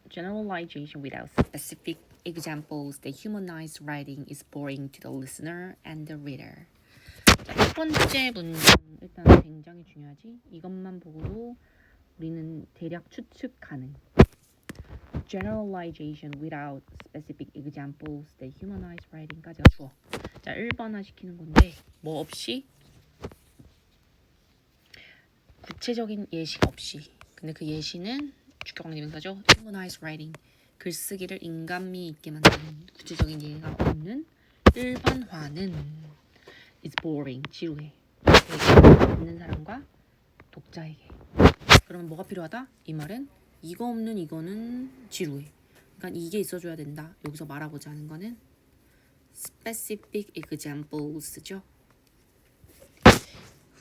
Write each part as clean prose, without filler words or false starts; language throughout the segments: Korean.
generalization without specific examples, the humanized writing is boring to the listener and the reader. 자, 첫 번째 문장 일단 굉장히 중요하지. 이것만 보고도 우리는 대략 추측 가능. generalization without specific examples, the humanized writing까지가 주어. 자, 일반화 시키는 건데 뭐 없이 구체적인 예시가 없이. 근데 그 예시는 주격관계명사죠. humanized writing. 글쓰기를 인간미 있게 만드는 구체적인 예가 없는 일반화는 is boring. 지루해. 읽는 사람과 독자에게. 그러면 뭐가 필요하다? 이 말은 이거 없는 이거는 지루해. 그러니까 이게 있어줘야 된다. 여기서 말하고자 하는 거는 specific examples죠.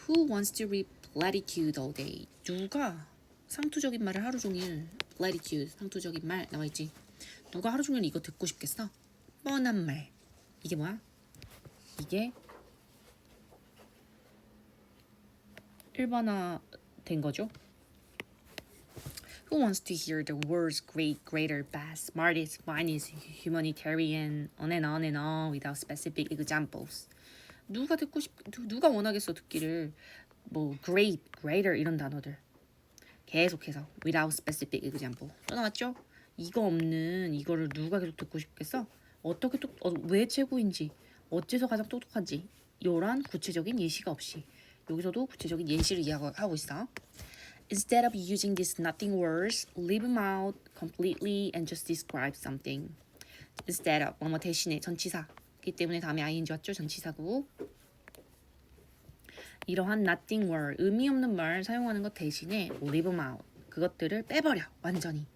Who wants to read platitude all day? 누가 상투적인 말을 하루 종일 platitude, 상투적인 말 나와있지. 누가 하루 종일 이거 듣고 싶겠어? 뻔한 말. 이게 뭐야? 이게 일반화 된 거죠. Who wants to hear the words great, greater, best, smartest, finest, humanitarian, on and on without specific examples? 누가 원하겠어 듣기를 뭐 great, greater 이런 단어들 계속해서 without specific example 또 나왔죠? 이거 없는 이거를 누가 계속 듣고 싶겠어? 어떻게 왜 최고인지 어째서 가장 똑똑한지 이런 구체적인 예시가 없이 여기서도 구체적인 예시를 이야기하고 있어. Instead of using these nothing words, leave them out completely and just describe something. Instead of 뭐뭐 대신에 전치사이기 때문에 다음에 ing 왔죠? 전치사고. 이러한 nothing word, 의미 없는 말 사용하는 것 대신에 leave them out, 그것들을 빼버려 완전히.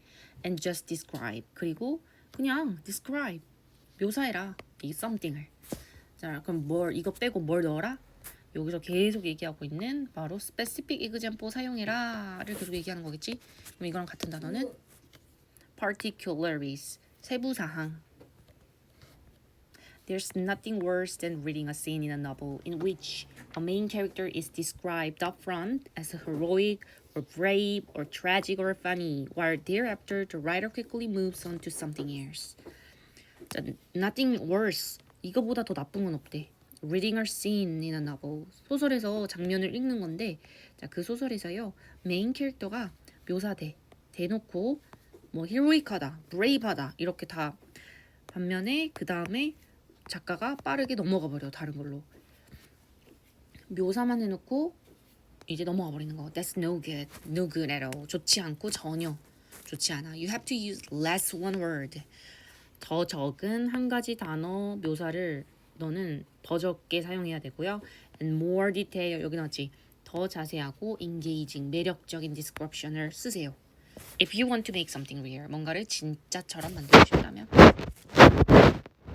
And just describe, 그리고 그냥 describe, 묘사해라 이 something을. 자, 그럼 이거 빼고 뭘 넣어라? 여기서 계속 얘기하고 있는 바로 specific example 사용해라를 계속 얘기하는 거겠지? 그럼 이거랑 같은 단어는 particulars, 세부사항. There's nothing worse than reading a scene in a novel in which a main character is described up front as heroic or brave or tragic or funny, while thereafter the writer quickly moves on to something else. 자, nothing worse, 이거보다 더 나쁜 건 없대. Reading a scene in a novel, 소설에서 장면을 읽는 건데, 자, 그 소설에서요 메인 캐릭터가 묘사돼, 대놓고 뭐 heroic하다, brave하다 이렇게 다 반면에 그 다음에 작가가 빠르게 넘어가 버려 다른 걸로. 묘사만 해놓고 이제 넘어가 버리는 거. That's no good at all. 좋지 않고 전혀 좋지 않아. You have to use less one word. 더 적은 한 가지 단어 묘사를 너는 더 적게 사용해야 되고요. And more detail, 여기 나왔지. 더 자세하고 engaging, 매력적인 description을 쓰세요. If you want to make something real, 뭔가를 진짜처럼 만들고 싶다면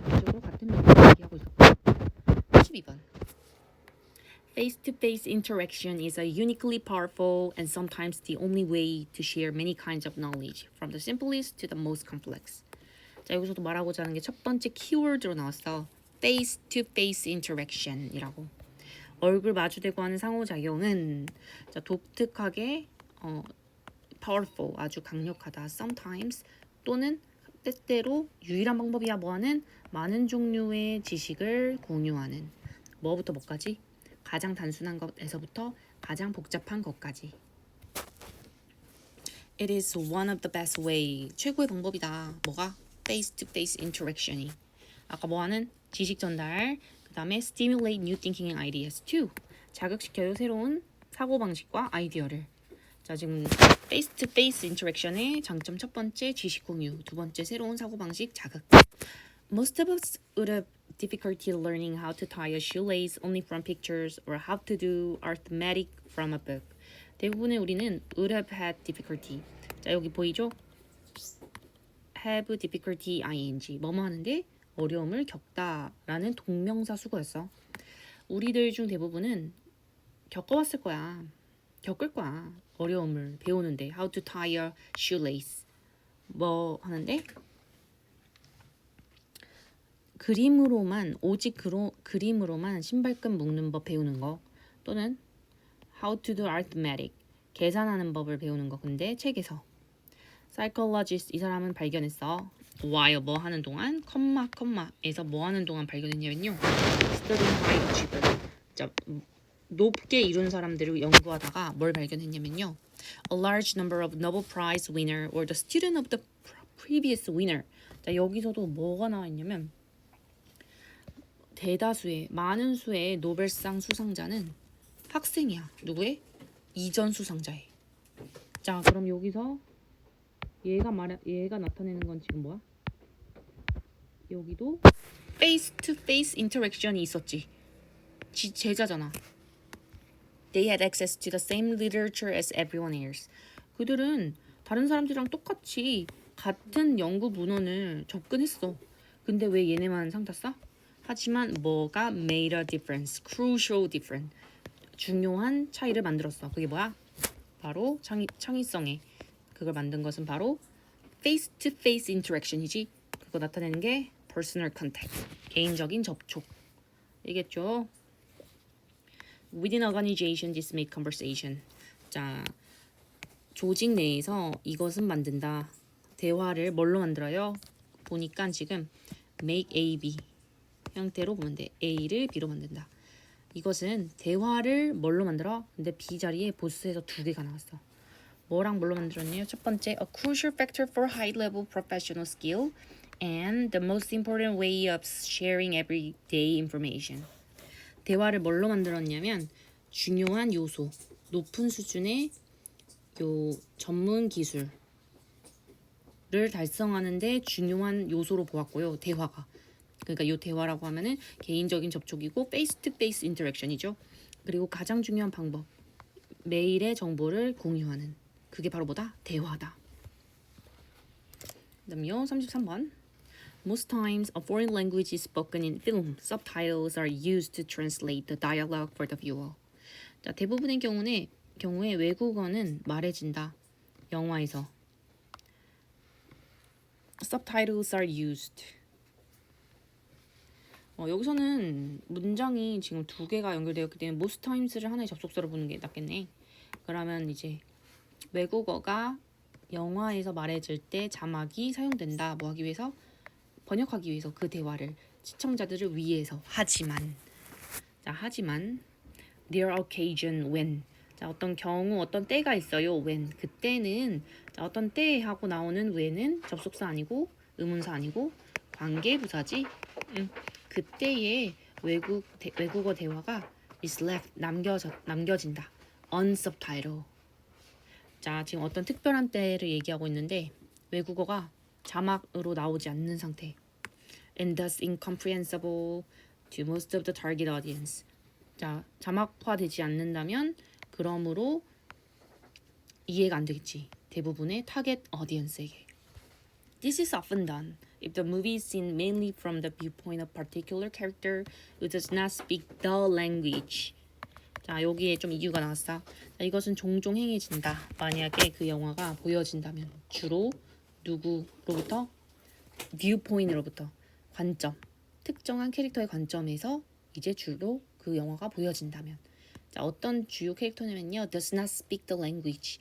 이쪽으로 같은 맥락을 얘기하고 있었고 12번 Face-to-face interaction is a uniquely powerful and sometimes the only way to share many kinds of knowledge, from the simplest to the most complex. 자, 여기서도 말하고자 하는 게 첫 번째 키워드로 나왔어. Face-to-face interaction이라고. 얼굴 마주대고 하는 상호작용은 자, 독특하게 powerful, 아주 강력하다. Sometimes 또는 때때로 유일한 방법이야 뭐하는 많은 종류의 지식을 공유하는. 뭐부터 뭐까지? 가장 단순한 것에서부터 가장 복잡한 것까지. It is one of the best way. 최고의 방법이다. 뭐가? Face-to-face interaction이. 아까 뭐하는? 지식 전달. 그 다음에 stimulate new thinking and ideas too. 자극시켜요. 새로운 사고방식과 아이디어를. 자, 지금 face-to-face interaction의 장점 첫 번째 지식 공유, 두 번째 새로운 사고방식 자극. Most of us would have difficulty learning how to tie a shoelace only from pictures or how to do arithmetic from a book. 대부분의 우리는 would have had difficulty. 자, 여기 보이죠? have difficulty ing. 뭐뭐 하는데 어려움을 겪다라는 동명사 수거였어. 우리들 중 대부분은 겪어왔을 거야. 겪을 거야. 어려움을 배우는데 how to tie a shoelace. 뭐 하는데 그림으로만 오직 그림으로만 신발끈 묶는 법 배우는 거 또는 how to do arithmetic 계산하는 법을 배우는 거 근데 책에서 psychologist 이 사람은 발견했어. while 뭐 하는 동안, 컴마에서 뭐 하는 동안 발견했냐면요. studying high achiever. 자, 높게 이룬 사람들을 연구하다가 뭘 발견했냐면요. A large number of Nobel Prize winner or the student of the previous winner. 자, 여기서도 뭐가 나와 있냐면 대다수의 많은 수의 노벨상 수상자는 학생이야. 누구의? 이전 수상자의. 자, 그럼 여기서 얘가 나타내는 건 지금 뭐야? 여기도 face to face interaction이 있었지. 제자잖아. They had access to the same literature as everyone else. 그들은 다른 사람들이랑 똑같이 같은 연구 문헌을 접근했어. 근데 왜 얘네만 상 탔어? 하지만 뭐가 made a difference, crucial difference. 중요한 차이를 만들었어. 그게 뭐야? 바로 창의성에 그걸 만든 것은 바로 face to face interaction이지. 그거 나타내는 게 personal contact, 개인적인 접촉. 이겠죠? Within organization, this make conversation. 자, 조직 내에서 이것은 만든다. 대화를 뭘로 만들어요? 보니까 지금 make A, B 형태로 보면 돼. A를 B로 만든다. 이것은 대화를 뭘로 만들어? 근데 B 자리에 보스에서 두 개가 나왔어. 뭐랑 뭘로 만들었냐요? 첫 번째, a crucial factor for high-level professional skill and the most important way of sharing everyday information. 대화를 뭘로 만들었냐면 중요한 요소, 높은 수준의 요 전문 기술을 달성하는데 중요한 요소로 보았고요. 대화가. 그러니까 이 대화라고 하면은 개인적인 접촉이고 face to face interaction이죠. 그리고 가장 중요한 방법, 메일의 정보를 공유하는. 그게 바로 뭐다? 대화다. 그다음요 33번. Most times a foreign language is spoken in film. Subtitles are used to translate the dialogue for the viewer. 자, 대부분의 경우에 외국어는 말해진다. 영화에서. Subtitles are used. 여기서는 문장이 지금 두 개가 연결되었기 때문에 most times를 하나의 접속사로 보는 게 낫겠네. 그러면 이제 외국어가 영화에서 말해질 때 자막이 사용된다. 뭐 하기 위해서? 번역하기 위해서 그 대화를 시청자들을 위해서. 하지만 there are occasion when. 자, 어떤 경우, 어떤 때가 있어요. when. 그때는 자, 어떤 때 하고 나오는 when은 접속사 아니고 의문사 아니고 관계부사지. 그때의 외국어 대화가 is left 남겨진다. unsubtitled. 자, 지금 어떤 특별한 때를 얘기하고 있는데 외국어가 자막으로 나오지 않는 상태. And thus incomprehensible to most of the target audience. 자, 자막화되지 않는다면 그러므로 이해가 안 되겠지. 대부분의 타겟 어디언스에게. This is often done if the movie is seen mainly from the viewpoint of particular character who does not speak the language. 자, 여기에 좀 이유가 나왔어. 자, 이것은 종종 행해진다. 만약에 그 영화가 보여진다면 주로 누구로부터? viewpoint으로부터. 관점. 특정한 캐릭터의 관점에서 이제 주로 그 영화가 보여진다면. 자, 어떤 주요 캐릭터냐면요. does not speak the language.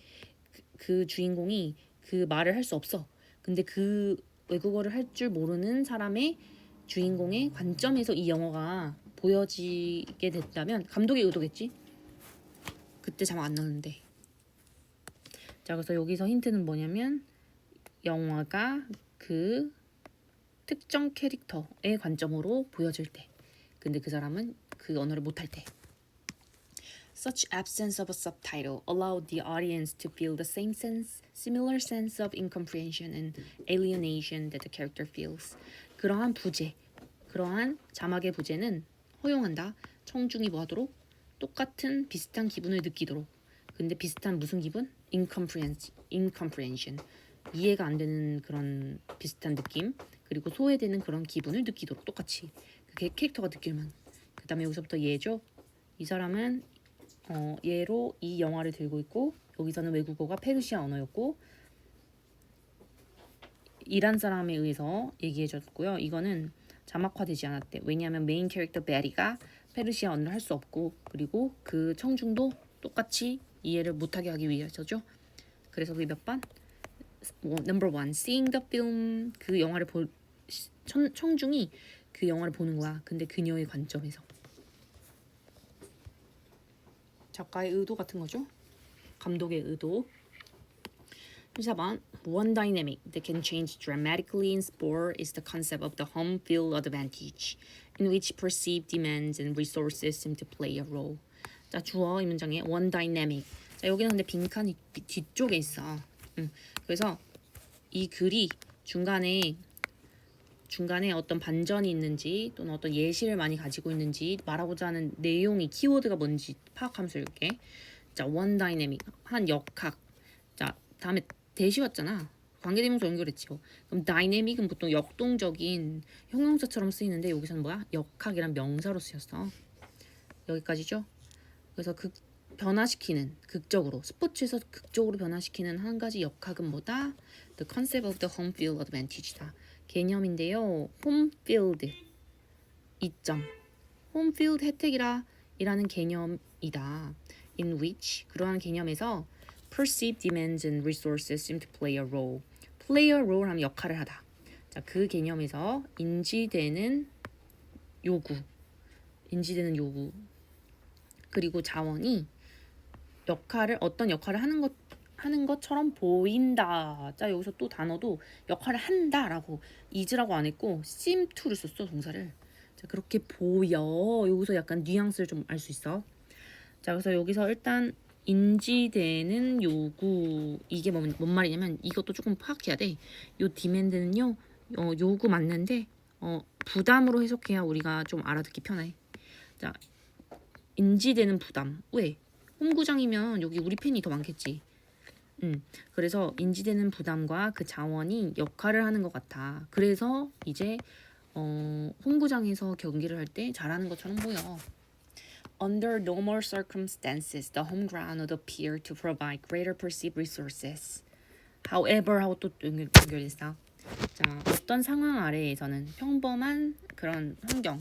그 주인공이 그 말을 할 수 없어. 근데 그 외국어를 할 줄 모르는 사람의 주인공의 관점에서 이 영화가 보여지게 됐다면 감독의 의도겠지? 그때 자막 안 나오는데. 자, 그래서 여기서 힌트는 뭐냐면 영화가 그 특정 캐릭터의 관점으로 보여질 때. 근데 그 사람은 그 언어를 못할 때. Such absence of a subtitle allowed the audience to feel the similar sense of incomprehension and alienation that the character feels. 그러한 자막의 부재는 허용한다. 청중이 뭐하도록? 똑같은 비슷한 기분을 느끼도록. 근데 비슷한 무슨 기분? incomprehension. 이해가 안 되는 그런 비슷한 느낌. 그리고 소외되는 그런 기분을 느끼도록 똑같이. 그게 캐릭터가 느낄만. 그 다음에 여기서부터 얘죠. 이 사람은 얘로 이 영화를 들고 있고 여기서는 외국어가 페르시아 언어였고 이란 사람에 의해서 얘기해줬고요. 이거는 자막화되지 않았대. 왜냐하면 메인 캐릭터 베리가 페르시아 언어를 할 수 없고 그리고 그 청중도 똑같이 이해를 못하게 하기 위해서죠. 그래서 그게 몇 번? Number one, seeing the film. 그 영화를 청중이 그 영화를 보는 거야. 근데 그녀의 관점에서. 작가의 의도 같은 거죠. 감독의 의도. 4번 One dynamic that can change dramatically in sport is the concept of the home field advantage, in which perceived demands and resources seem to play a role. 자, 주어 이 문장에 one dynamic. 자, 여기는 근데 빈칸이 뒤쪽에 있어. 그래서 이 글이 중간에 어떤 반전이 있는지 또는 어떤 예시를 많이 가지고 있는지 말하고자 하는 내용이 키워드가 뭔지 파악하면서 읽게. 자, one dynamic 한 역학. 자, 다음에 대시 왔잖아. 관계대명사 연결했지요. 그럼 dynamic은 보통 역동적인 형용사처럼 쓰이는데 여기서는 뭐야? 역학이란 명사로 쓰였어. 여기까지죠? 그래서 변화시키는 극적으로 스포츠에서 극적으로 변화시키는 한 가지 역학은 뭐다? The concept of the home field advantage다. 개념인데요. home field 이점 home field 혜택이라는 개념이다. In which 그러한 개념에서 perceived demands and resources seem to play a role. play a role 하면 역할을 하다. 자, 그 개념에서 인지되는 요구 그리고 자원이 어떤 역할을 하는 것처럼 보인다. 자, 여기서 또 단어도 역할을 한다라고 is라고 안 했고 seem to를 썼어, 동사를. 자, 그렇게 보여. 여기서 약간 뉘앙스를 좀 알 수 있어. 자, 그래서 여기서 일단 인지되는 요구, 이게 뭔 말이냐면 이것도 조금 파악해야 돼. 요 디맨드는요, 요구 맞는데 부담으로 해석해야 우리가 좀 알아듣기 편해. 자, 인지되는 부담. 왜? 홈구장이면 여기 우리 팬이 더 많겠지. 그래서 인지되는 부담과 그 자원이 역할을 하는 것 같아. 그래서 이제 홈구장에서 경기를 할 때 잘하는 것처럼 보여. Under normal circumstances, the home ground would appear to provide greater perceived resources. However, 하고 또 연결됐어. 자, 어떤 상황 아래에서는 평범한 그런 환경,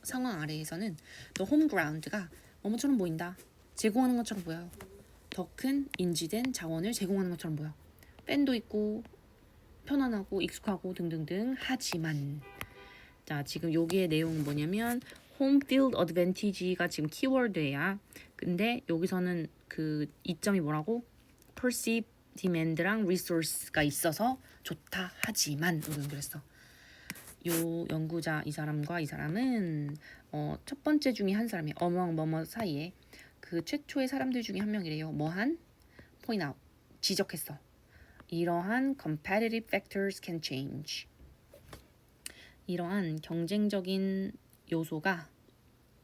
상황 아래에서는 the home ground가 뭐뭐처럼 보인다. 제공하는 것처럼 보여요. 더 큰 인지된 자원을 제공하는 것처럼 보여. 팬도 있고 편안하고 익숙하고 등등등. 하지만 자, 지금 여기의 내용은 뭐냐면 home field advantage가 지금 키워드야. 근데 여기서는 그 이점이 뭐라고? perceive demand랑 resource가 있어서 좋다. 하지만 으로 연결했어. 요 연구자 이 사람과 이 사람은 첫 번째 중에 한 사람이 among 뭐뭐 사이에 그 최초의 사람들 중에 한 명이래요. 뭐한? point out. 지적했어. 이러한 competitive factors can change. 이러한 경쟁적인 요소가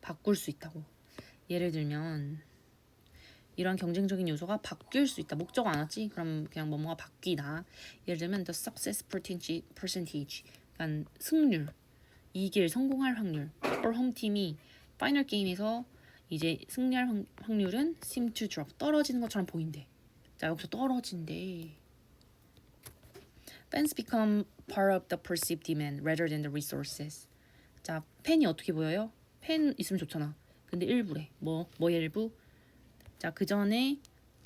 바꿀 수 있다고. 예를 들면 이러한 경쟁적인 요소가 바뀔 수 있다. 목적 안 왔지? 그럼 그냥 뭐뭐가 바뀌다. 예를 들면 the success percentage, 그러니까 승률, 이길 성공할 확률. or 홈팀이 파이널 게임에서 이제 승리할 확률은 seem to drop, 떨어지는 것처럼 보인대. 자, 여기서 떨어진대. Fans become part of the perceived demand rather than the resources. 자, 팬이 어떻게 보여요? 팬 있으면 좋잖아. 근데 일부래. 뭐 일부? 자, 그 전에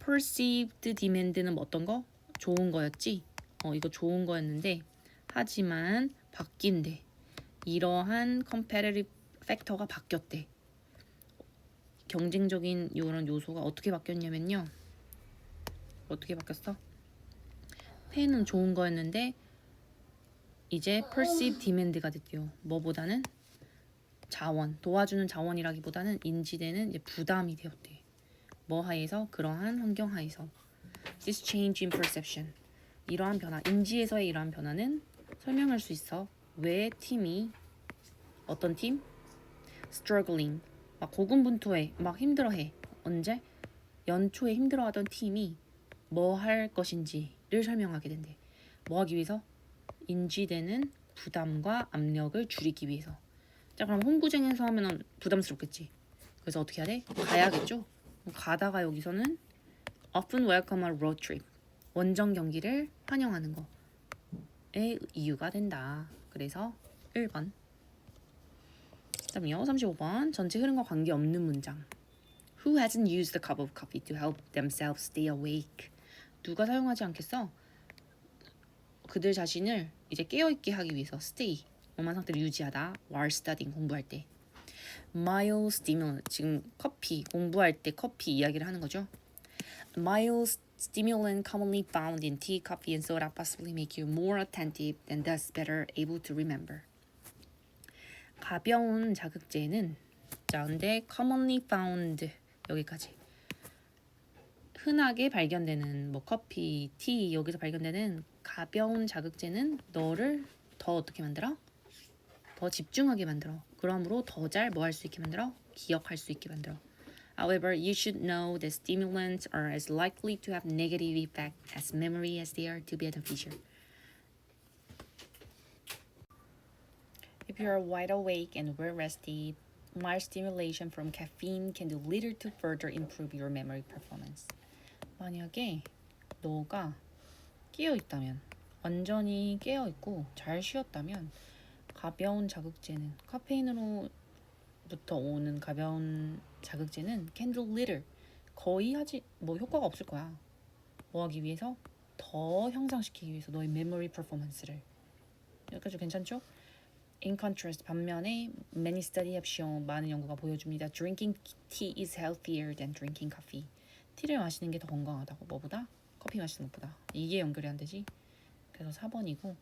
perceived demand는 어떤 거? 좋은 거였지? 이거 좋은 거였는데 하지만 바뀐대. 이러한 competitive factor가 바뀌었대. 경쟁적인 이런 요소가 어떻게 바뀌었냐면요. 어떻게 바뀌었어? 팬은 좋은 거였는데 이제 perceived demand가 됐대요. 뭐보다는 자원, 도와주는 자원이라기보다는 인지되는 이제 부담이 되었대. 뭐 하에서? 그러한 환경 하에서. This change in perception. 이러한 변화, 인지에서의 이러한 변화는 설명할 수 있어. 왜 팀이 어떤 팀? struggling. 막 고군분투해, 막 힘들어해. 언제? 연초에 힘들어하던 팀이 뭐 할 것인지를 설명하게 된대. 뭐 하기 위해서? 인지되는 부담과 압력을 줄이기 위해서. 자, 그럼 홈구장에서 하면 부담스럽겠지. 그래서 어떻게 해야 돼? 가야겠죠? 가다가 여기서는 often welcome a road trip. 원정 경기를 환영하는 거의 이유가 된다. 그래서 1번. 다음요 35번. 전체 흐름과 관계없는 문장. Who hasn't used a cup of coffee to help themselves stay awake? 누가 사용하지 않겠어? 그들 자신을 이제 깨어있게 하기 위해서 stay 엄한 상태를 유지하다 while studying 공부할 때. mild stimulant 지금 커피 공부할 때 커피 이야기를 하는 거죠. mild stimulant commonly found in tea, coffee, and soda possibly make you more attentive and thus better able to remember. 가벼운 자극제는 자 근데 commonly found 여기까지 흔하게 발견되는 뭐 커피, 티 여기서 발견되는 가벼운 자극제는 너를 더 어떻게 만들어? 더 집중하게 만들어. 그러므로 더 잘 뭐 할 수 있게 만들어? 기억할 수 있게 만들어. However, you should know that stimulants are as likely to have negative effect as memory as they are to be beneficial. If you are wide awake and well rested, mild stimulation from caffeine can do little to further improve your memory performance. 만약에 너가 깨어 있다면, 완전히 깨어 있고 잘 쉬었다면 가벼운 자극제는 카페인으로부터 오는 가벼운 자극제는 can do little 거의 하지 뭐 효과가 없을 거야. 뭐 하기 위해서 더 향상시키기 위해서 너의 memory performance를. 여기까지 괜찮죠? In contrast, 반면에 many studies have shown 많은 연구가 보여줍니다. Drinking tea is healthier than drinking coffee. 티를 마시는 게 더 건강하다고. 뭐보다? 커피 마시는 것보다. 이게 연결이 안 되지. 그래서 4번이고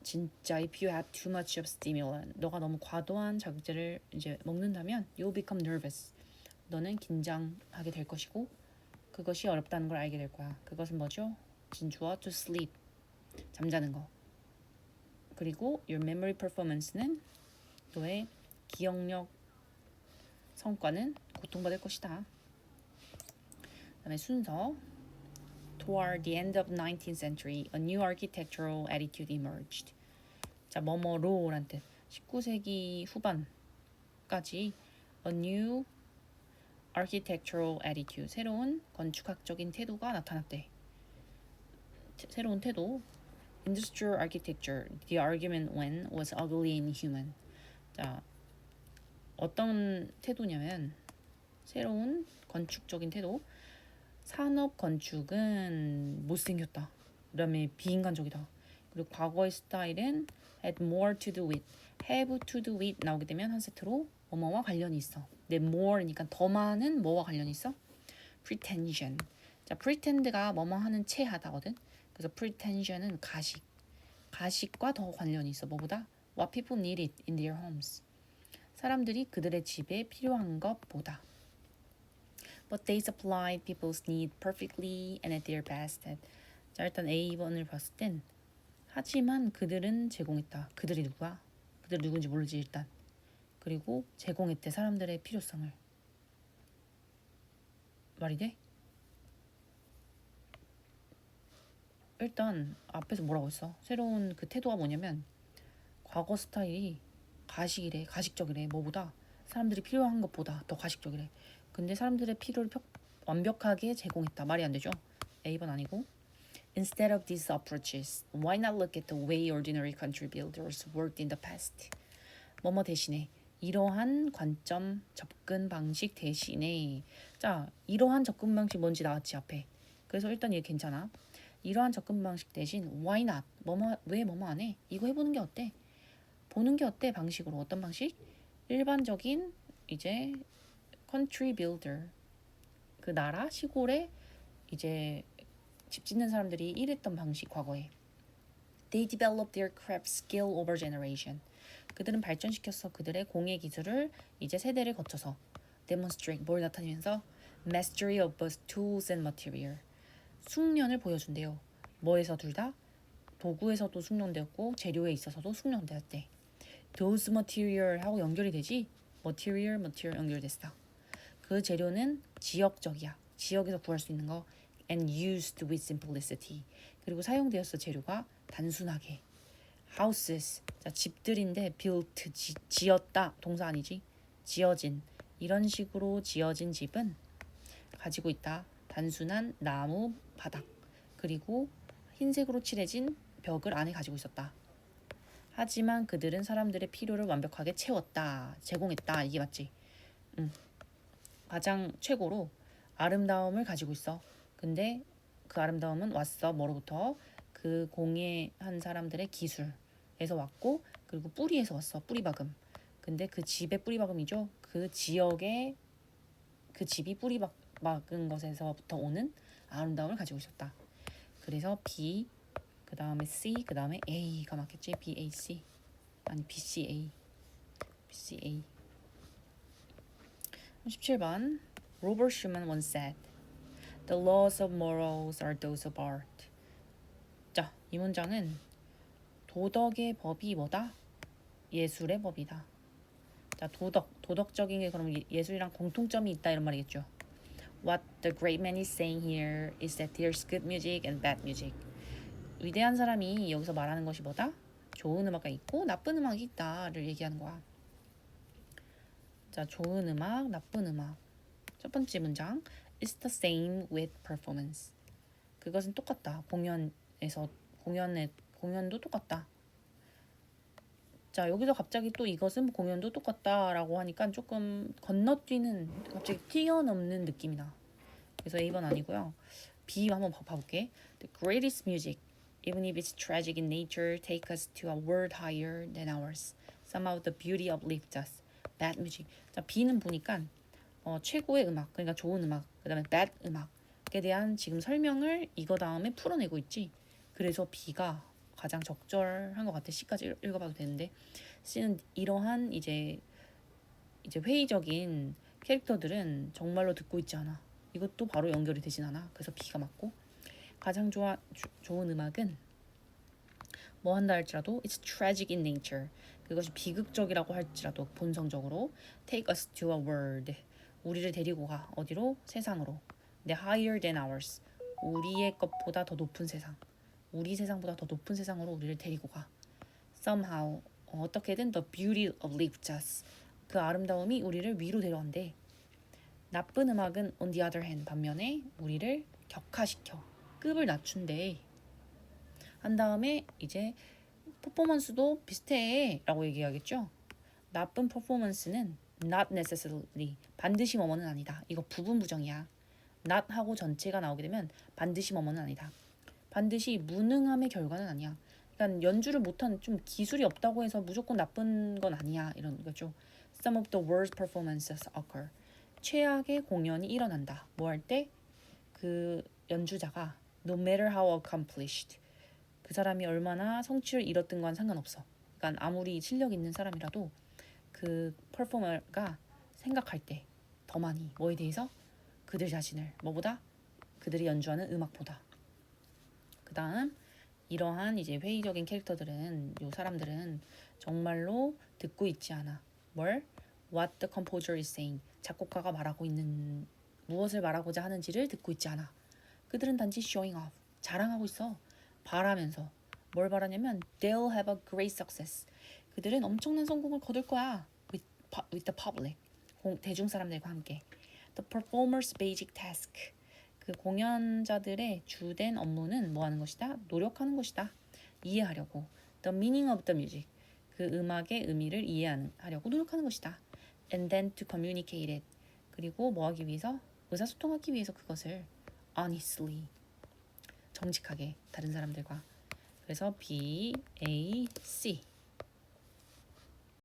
진짜 if you have too much of stimulant 너가 너무 과도한 자극제를 이제 먹는다면 you'll become nervous. 너는 긴장하게 될 것이고 그것이 어렵다는 걸 알게 될 거야. 그것은 뭐죠? 진주어 to sleep. 잠자는 거. 그리고 your memory performance는 너의 기억력 성과는 고통받을 것이다. 그다음에 순서 Toward the end of 19th century, a new architectural attitude emerged. 자, 뭐뭐로란 뜻. 19세기 후반까지 a new architectural attitude, 새로운 건축학적인 태도가 나타났대. 새로운 태도. Industrial architecture, the argument when was ugly and inhuman. 자, 어떤 태도냐면 새로운 건축적인 태도. 산업 건축은 못생겼다. 그다음에 비인간적이다. 그리고 과거의 스타일은 had more to do with, have to do with 나오게 되면 한 세트로 뭐뭐와 관련이 있어. 근데 more니까 더 많은 뭐와 관련이 있어? pretension. 자, pretend가 뭐뭐 하는 채 하다거든. 그래서 pretension은 가식. 가식과 더 관련이 있어. 뭐보다? What people need it in their homes. 사람들이 그들의 집에 필요한 것보다. But they supplied people's need perfectly and at their best. 자, 일단 A번을 봤을 땐 하지만 그들은 제공했다. 그들이 누구야? 그들 누군지 모르지 일단. 그리고 제공했대 사람들의 필요성을. 말이 돼? 일단 앞에서 뭐라고 했어? 새로운 그 태도가 뭐냐면 과거 스타일이 가식이래. 가식적이래. 뭐보다? 사람들이 필요한 것보다 더 가식적이래. 근데 사람들의 필요를 완벽하게 제공했다. 말이 안 되죠? A번 아니고. Instead of these approaches, why not look at the way ordinary country builders worked in the past? 뭐뭐 대신에 이러한 관점, 접근 방식 대신에 자, 이러한 접근 방식 뭔지 나왔지 앞에. 그래서 일단 이게 괜찮아. 이러한 접근 방식 대신 why not? 왜 뭐뭐 안 해? 이거 해보는 게 어때? 보는 게 어때? 방식으로 어떤 방식? 일반적인 이제 country builder 그 나라 시골에 이제 집 짓는 사람들이 일했던 방식 과거에 they developed their craft skill over generation 그들은 발전시켜서 그들의 공예 기술을 이제 세대를 거쳐서 demonstrate 뭘 나타내면서 mastery of both tools and material 숙련을 보여준대요. 뭐에서 둘 다? 도구에서도 숙련되었고 재료에 있어서도 숙련되었대. those material하고 연결이 되지? material 연결됐어. 그 재료는 지역적이야. 지역에서 구할 수 있는 거 and used with simplicity. 그리고 사용되었어 재료가 단순하게. houses, 자 집들인데 built, 지었다. 동사 아니지? 지어진. 이런 식으로 지어진 집은 가지고 있다. 단순한 나무 바닥. 그리고 흰색으로 칠해진 벽을 안에 가지고 있었다. 하지만 그들은 사람들의 필요를 완벽하게 채웠다. 제공했다. 이게 맞지? 가장 최고로 아름다움을 가지고 있어. 근데 그 아름다움은 왔어. 뭐로부터? 그 공예한 사람들의 기술에서 왔고 그리고 뿌리에서 왔어. 뿌리박음. 근데 그 집의 뿌리박음이죠. 그 지역의 그 집이 뿌리박은 것에서부터 오는 아름다움을 가지고 있었다. 그래서 B 그 다음에 C 그 다음에 A가 맞겠지? BAC 아니 BCA 17번 Robert Schumann once said The laws of morals are those of art. 자, 이 문장은 도덕의 법이 뭐다? 예술의 법이다. 자, 도덕적인 게 그럼 예술이랑 공통점이 있다 이런 말이겠죠. What the great man is saying here is that there's good music and bad music. 위대한 사람이 여기서 말하는 것이 뭐다? 좋은 음악이 있고 나쁜 음악이 있다를 얘기하는 거야. 자, 좋은 음악, 나쁜 음악. 첫 번째 문장 It's the same with performance. 그것은 똑같다. 공연도 똑같다. 자, 여기서 갑자기 또 이것은 공연도 똑같다라고 하니까 조금 건너뛰는 갑자기 뛰어넘는 느낌이 나. 그래서 A번 아니고요. B 한번 봐볼게. The greatest music, even if it's tragic in nature, take us to a world higher than ours. Somehow the beauty uplifts us. Bad music. 자, B는 보니까 최고의 음악, 그러니까 좋은 음악, 그 다음에 bad 음악에 대한 지금 설명을 이거 다음에 풀어내고 있지. 그래서 B가 가장 적절한 것 같아. C까지 읽어봐도 되는데 C는 이러한 이제 회의적인 캐릭터들은 정말로 듣고 있지 않아. 이것도 바로 연결이 되진 않아. 그래서 B가 맞고 가장 좋은 음악은 뭐 한다 할지라도 it's tragic in nature. 그것이 비극적이라고 할지라도 본성적으로 take us to a world. 우리를 데리고 가. 어디로? 세상으로. 근데 higher than ours. 우리의 것보다 더 높은 세상. 우리 세상보다 더 높은 세상으로 우리를 데리고 가. Somehow 어떻게든 the beauty uplifts us. 그 아름다움이 우리를 위로 데려간대. 나쁜 음악은 on the other hand 반면에 우리를 격하시켜. 급을 낮춘대. 한 다음에 이제 퍼포먼스도 비슷해 라고 얘기하겠죠. 나쁜 퍼포먼스는 not necessarily 반드시 뭐뭐는 아니다. 이거 부분 부정이야. not 하고 전체가 나오게 되면 반드시 뭐뭐는 아니다. 반드시 무능함의 결과는 아니야. 그러니까 연주를 못한 좀 기술이 없다고 해서 무조건 나쁜 건 아니야. 이런 거죠. Some of the worst performances occur. 최악의 공연이 일어난다. 뭐 할 때? 그 연주자가 no matter how accomplished 그 사람이 얼마나 성취를 이뤘든 건 상관없어. 그러니까 아무리 실력 있는 사람이라도 그 퍼포머가 생각할 때 더 많이 뭐에 대해서? 그들 자신을 뭐보다? 그들이 연주하는 음악보다. 그 다음 이러한 이제 회의적인 캐릭터들은 요 사람들은 정말로 듣고 있지 않아. 뭘? What the composer is saying. 작곡가가 말하고 있는 무엇을 말하고자 하는지를 듣고 있지 않아. 그들은 단지 showing off. 자랑하고 있어. 바라면서. 뭘 바라냐면 they'll have a great success. 그들은 엄청난 성공을 거둘 거야. with the public. 대중 사람들과 함께. The performer's basic task. 그 공연자들의 주된 업무는 뭐 하는 것이다? 노력하는 것이다. 이해하려고. The meaning of the music. 그 음악의 의미를 이해하려고 노력하는 것이다. And then to communicate it. 그리고 뭐 하기 위해서? 의사소통하기 위해서 그것을 honestly. 정직하게 다른 사람들과. 그래서 B, A, C.